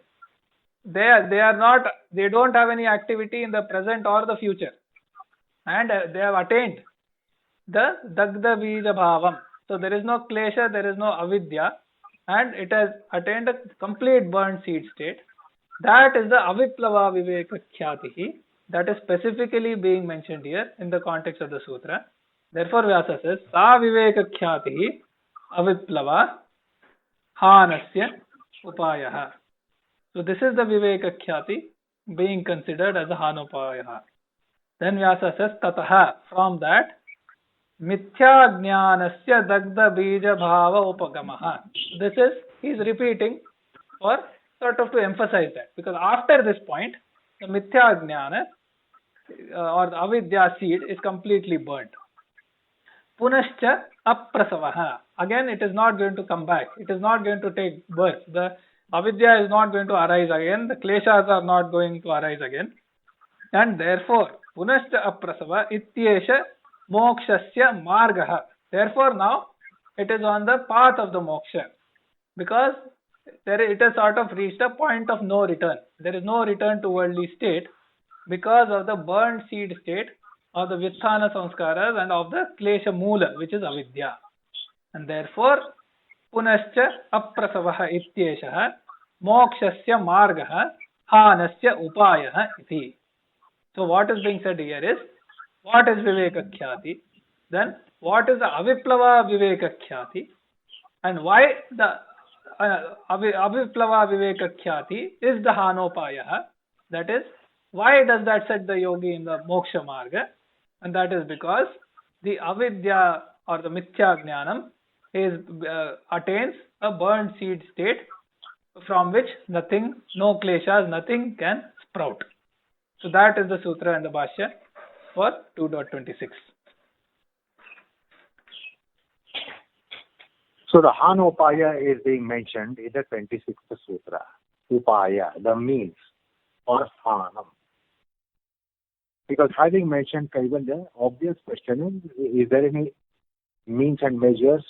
they don't have any activity in the present or the future, and they have attained the Dagda Bija Bhavam. So there is no Klesha, there is no Avidya, and it has attained a complete burnt seed state. That is the Aviplava Viveka Khyatihi, that is specifically being mentioned here in the context of the sutra. Therefore, Vyasa says, Sa Viveka Khyatihi Aviplava Hanasya Upayaha. So this is the Viveka Khyati being considered as a Hanopayaha. Then Vyasa says, Tataha, from that, Mithya Jnanasya Dagda Bija Bhava Upagamaha. This is, he is repeating for sort of to emphasize that, because after this point, the Mithya Jnana or the Avidya seed is completely burnt. Punascha Aprasavaha. Again, it is not going to come back. It is not going to take birth. The Avidya is not going to arise again. The Kleshas are not going to arise again. And therefore, Punascha Aprasava Ityesha Mokshasya Margaha. Therefore, now it is on the path of the moksha, because it has sort of reached a point of no return. There is no return to worldly state because of the burned seed state of the Vithana Samskaras and of the Klesha Moola, which is Avidya. And therefore, Punascha Aprasavaha Ityeshaha Mokshasya Margaha Hanasya Upayaha iti. So what is being said here is, what is Viveka Khyati? Then what is the Aviplava Viveka Khyati? And why the Aviplava Viveka Khyati is the Hanopayaha? That is, why does that set the yogi in the Moksha Marga? And that is because the Avidya or the Mithya Jnanam is, attains a burned seed state from which nothing, no kleshas, nothing can sprout. So that is the sutra and the bhashya for 2.26. So the Hanopaya is being mentioned in the 26th sutra. Upaya, the means or Hanam. Because having mentioned Kaivalya, obvious question is there any means and measures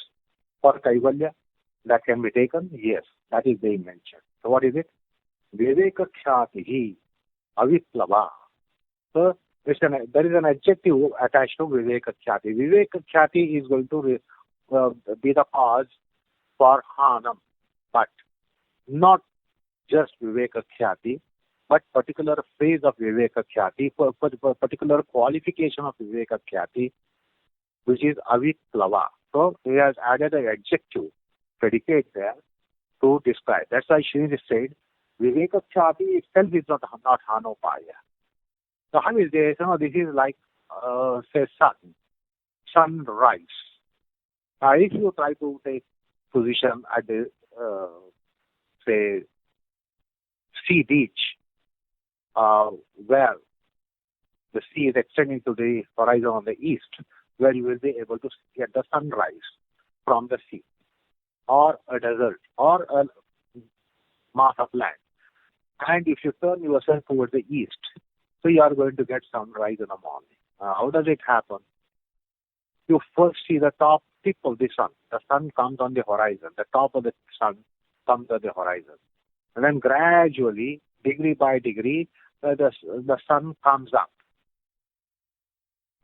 for Kaivalya that can be taken? Yes, that is being mentioned. So what is it? Viveka Khyatihi Aviplava. So there is an adjective attached to Viveka Khyati. Viveka Khyati is going to be the cause for Hanam, but not just Viveka Khyati, but particular phase of Viveka Khyati, particular qualification of Viveka Khyati, which is Aviplava. So he has added an adjective, predicate there, to describe. That's why Sri said, Viveka Khyati itself is not Hanopaya. So how is this? This is like, say, sunrise. If you try to take position at the, say, sea beach, where the sea is extending to the horizon on the east, where you will be able to get the sunrise from the sea, or a desert, or a mass of land. And if you turn yourself towards the east, so you are going to get sunrise in the morning. How does it happen? You first see the top tip of the sun. The sun comes on the horizon. The top of the sun comes on the horizon. And then gradually, degree by degree, the sun comes up.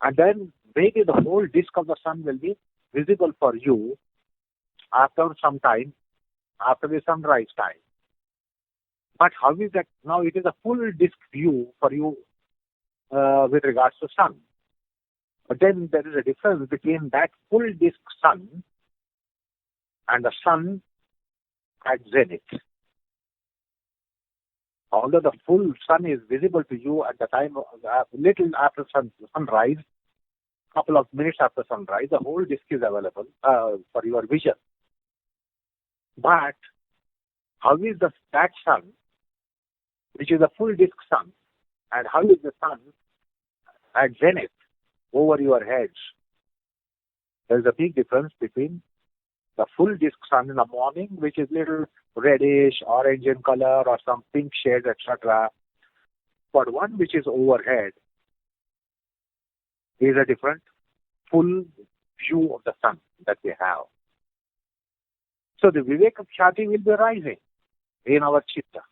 And then maybe the whole disk of the sun will be visible for you after some time, after the sunrise time. But how is that? Now it is a full disk view for you with regards to sun. But then there is a difference between that full disk sun and the sun at zenith. Although the full sun is visible to you at the time, little after sunrise, couple of minutes after sunrise, the whole disk is available for your vision. But how is that sun, which is a full disk sun, and how is the sun at zenith over your heads? There is a big difference between the full disk sun in the morning, which is little reddish, orange in color, or some pink shades, etc. But one which is overhead is a different full view of the sun that we have. So the Viveka Khyati will be rising in our chitta.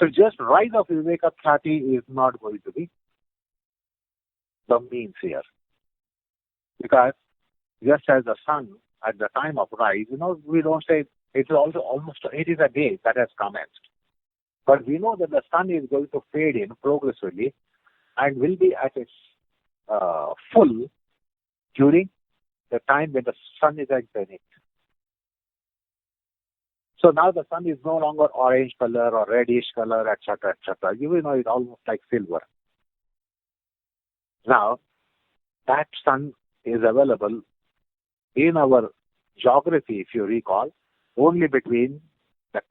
So just rise of Viveka Khyati is not going to be the means here. Because just as the sun at the time of rise, we don't say it is also it is a day that has commenced. But we know that the sun is going to fade in progressively and will be at its full during the time when the sun is at zenith. So now the sun is no longer orange color or reddish color, etc., etc. You will know it's almost like silver. Now, that sun is available in our geography, if you recall, only between the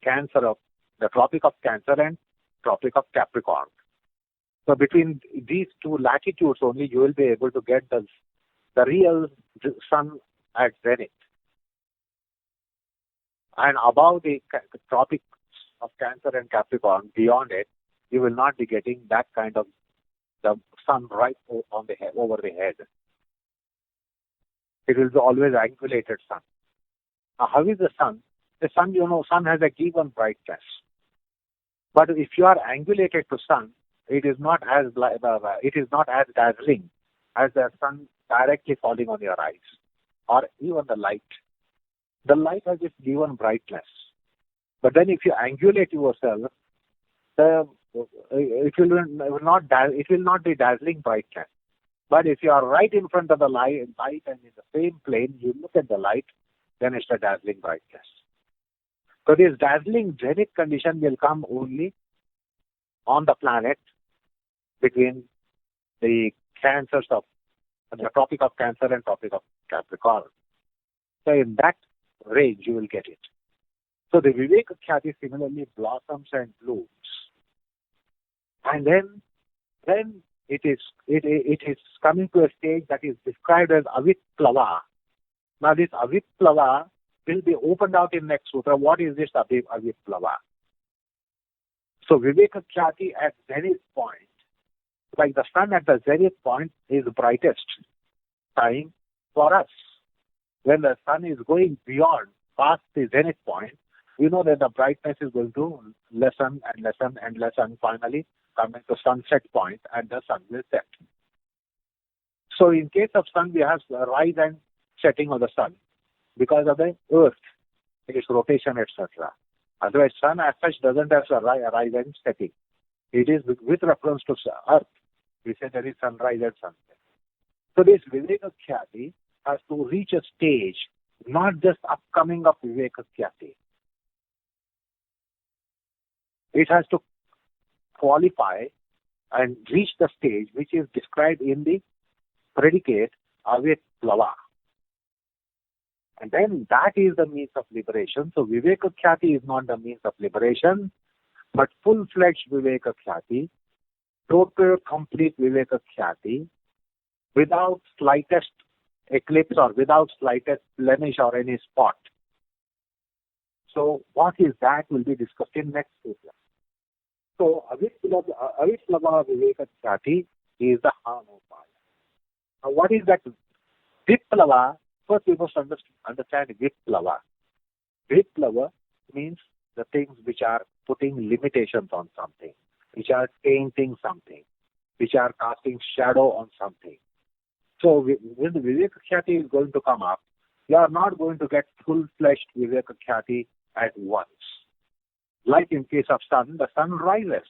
Tropic of Cancer and Tropic of Capricorn. So between these two latitudes only, you will be able to get the real sun at zenith. And above the Tropics of Cancer and Capricorn, beyond it, you will not be getting that kind of the sun right on the head, over the head. It will be always angulated sun. Now, how is the sun? The sun, sun has a given brightness. But if you are angulated to sun, it is not as dazzling as the sun directly falling on your eyes, or even the light. The light has its given brightness. But then if you angulate yourself, it will not be dazzling brightness. But if you are right in front of the light and in the same plane, you look at the light, then it's a dazzling brightness. So this dazzling zenith condition will come only on the planet between the cancers of the Tropic of Cancer and Tropic of Capricorn. So in that range, you will get it. So the Viveka Khyati similarly blossoms and blooms. And then it is coming to a stage that is described as Aviplava. Now this Aviplava will be opened out in next sutra. What is this Aviplava? So Viveka Khyati at zenith point, like the sun at the zenith point, is the brightest time for us. When the sun is going beyond, past the zenith point, we know that the brightness is going to lessen and lessen and lessen, finally coming to sunset point, and the sun will set. So in case of sun, we have the rise and setting of the sun because of the earth, its rotation, etc. Otherwise, sun as such doesn't have a rise and setting. It is with reference to earth. We say there is sunrise and sunset. So this Viveka Khyati has to reach a stage, not just upcoming of Viveka Khyati. It has to qualify and reach the stage which is described in the predicate Aviplava. And then that is the means of liberation. So Viveka Khyati is not the means of liberation, but full-fledged Viveka Khyati, total, complete Viveka Khyati, without slightest eclipse or without slightest blemish or any spot. So what is that will be discussed in next sutra. So Aviplava Viveka Khyati is the Hanopaya. Now what is that Viplava? First we must understand Viplava. Viplava means the things which are putting limitations on something, which are tainting something, which are casting shadow on something. So when the Viveka Khyati is going to come up, you are not going to get full-fledged Viveka Khyati at once. Like in case of sun, the sun rises.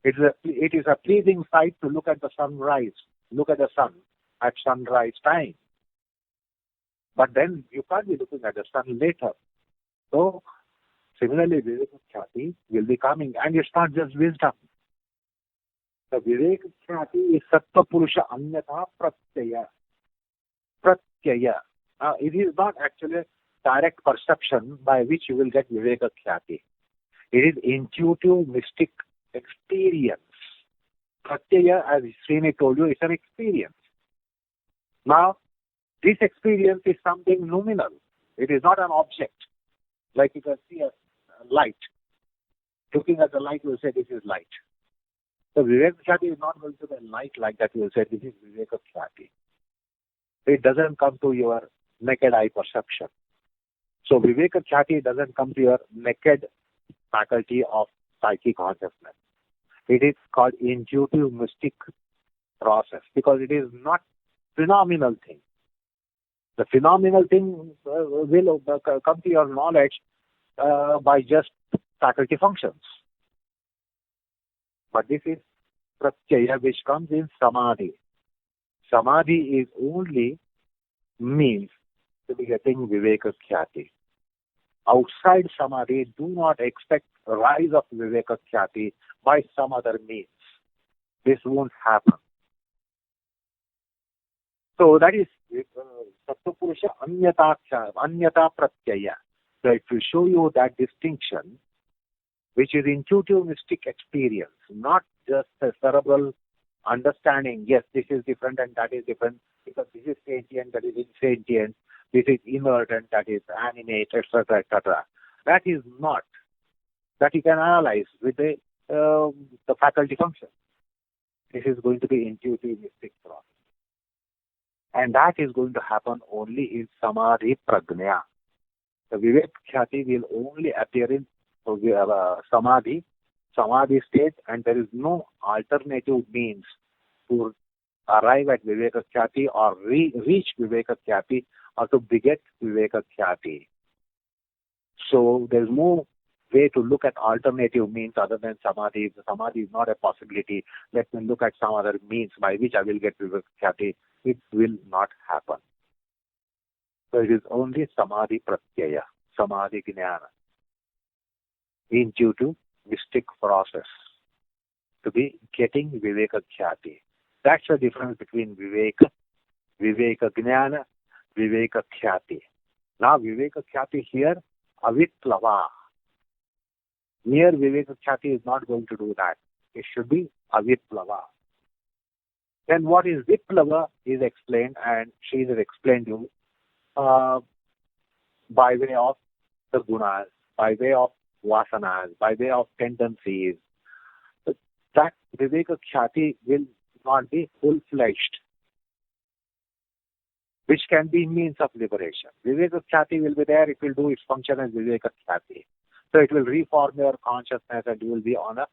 It is a pleasing sight to look at the sunrise, look at the sun at sunrise time. But then you can't be looking at the sun later. So similarly, Viveka Khyati will be coming, and it's not just wisdom. The Viveka Khyati is Sattva Purusha Anyatha Pratyaya. Pratyaya. It is not actually direct perception by which you will get Viveka Khyati. It is intuitive, mystic experience. Pratyaya, as Srini told you, is an experience. Now, this experience is something nominal. It is not an object. Like you can see a light. Looking at the light, you will say this is light. So Viveka Khyati is not going to be a light like that. You will say this is Viveka Khyati. It doesn't come to your naked eye perception. So Viveka Khyati doesn't come to your naked faculty of psychic consciousness. It is called intuitive mystic process because it is not phenomenal thing. The phenomenal thing will come to your knowledge by just faculty functions. But this is pratyaya which comes in samadhi. Samadhi is only means to be getting viveka khyati. Outside samadhi, do not expect rise of viveka khyati by some other means. This won't happen. So that is Sattva-purusha anyata pratyaya. So it will show you that distinction, which is intuitive mystic experience, not just a cerebral understanding, yes, this is different and that is different, because this is sentient, that is insentient, this is inert and that is animate, etc., etc. That is not, that you can analyze with the faculty function. This is going to be intuitive mystic process. And that is going to happen only in samadhi prajna. The vivek khyati will only appear in samadhi state, and there is no alternative means to arrive at viveka khyati or reach viveka khyati or to beget viveka khyati. So there is no way to look at alternative means other than samadhi. If samadhi is not a possibility, let me look at some other means by which I will get viveka khyati. It will not happen. So it is only samadhi pratyaya, samadhi jnana, intuitive mystic process to be getting viveka khyati. That's the difference between viveka jnana, viveka khyati. Now viveka khyati here, aviplava. Mere viveka khyati is not going to do that. It should be aviplava. Then what is viplava is explained, and she has explained you by way of the gunas, by way of vasanas, by way of tendencies. That viveka khyati will not be full-fledged, which can be means of liberation. Viveka khyati will be there, it will do its function as viveka khyati. So it will reform your consciousness and you will be on a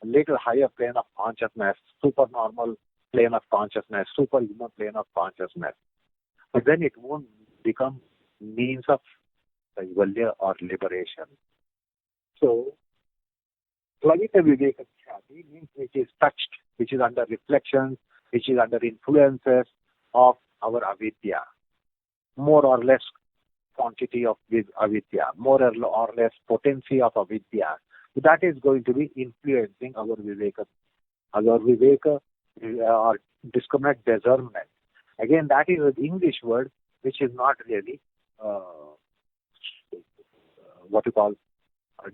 little higher plane of consciousness, supernormal plane of consciousness, superhuman plane of consciousness. But then it won't become means of kaivalya or liberation. So, Plavita Viveka Khyati means which is touched, which is under reflections, which is under influences of our avidya. More or less quantity of avidya, more or less potency of avidya. So that is going to be influencing our viveka or discriminate discernment. Again, that is an English word which is not really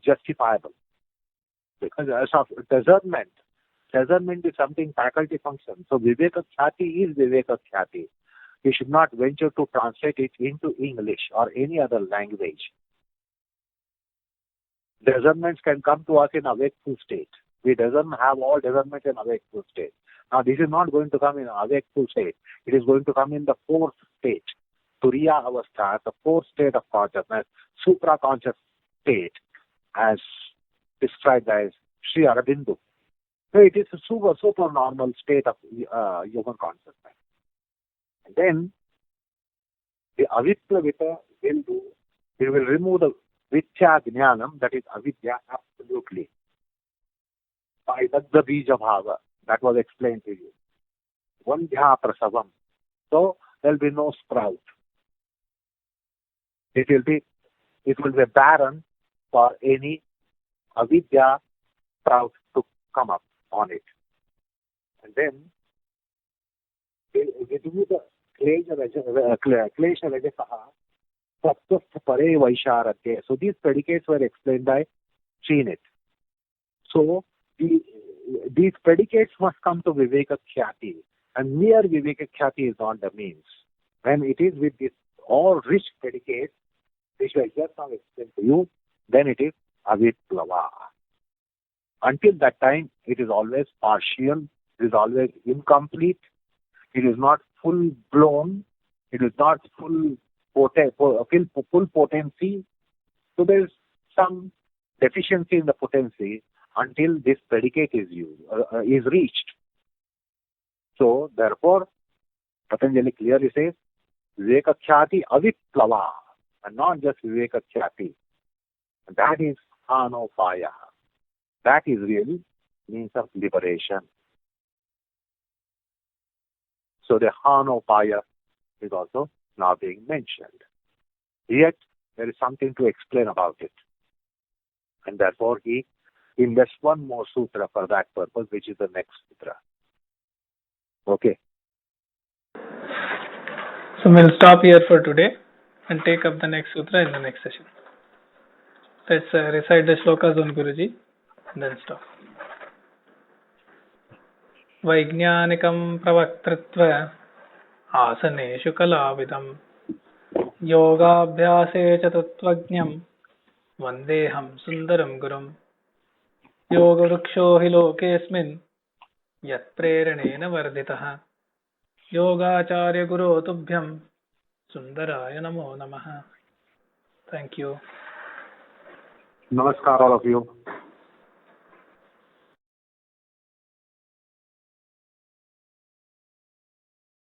justifiable. Because as of discernment is something faculty function. So viveka khyati is viveka khyati. We should not venture to translate it into English or any other language. Discernments can come to us in a wakeful state. We doesn't have all discernment in a wakeful state. Now this is not going to come in a wakeful state. It is going to come in the fourth state. Turiya avastha, the fourth state of consciousness, supra-conscious state, as described as Sri Aurobindo. So it is a super normal state of human consciousness. And then the aviplavita will remove the vitya jnanam, that is avidya, absolutely. By the bija bhava, that was explained to you. Vandhya prasavam. So there will be no sprout. It will be barren for any avidya sprout to come up on it. And then we do the klesha rajasaha sattva pare vaisharadya. So these predicates were explained by Srinit. So these predicates must come to viveka khyati, and mere viveka khyati is not the means. When it is with this all rich predicates, which I just now explained to you, then it is aviplava. Until that time, it is always partial, it is always incomplete, it is not full blown, it is not full potency. So there is some deficiency in the potency, until this predicate is is reached. So therefore, Patanjali clearly says, Vivekakhyati aviplava, and not just Vivekakhyati. That is Anopaya. That is really means of liberation. So the Hanopaya is also now being mentioned. Yet there is something to explain about it. And therefore he invests one more sutra for that purpose, which is the next sutra. Okay. So we'll stop here for today and take up the next sutra in the next session. Let's recite the shlokas on Guruji and then stop. Vaijñānikam pravaktrutva आसनेषु कलाविदं योगाभ्यासे च तत्त्वज्ञं वन्देऽहं सुन्दरं गुरुं योगवृक्षो हि लोकेऽस्मिन् यत्प्रेरणेन वर्धितः योगाचार्यगुरो तुभ्यं सुन्दराय नमो नमः. Thank you. Namaskar all of you.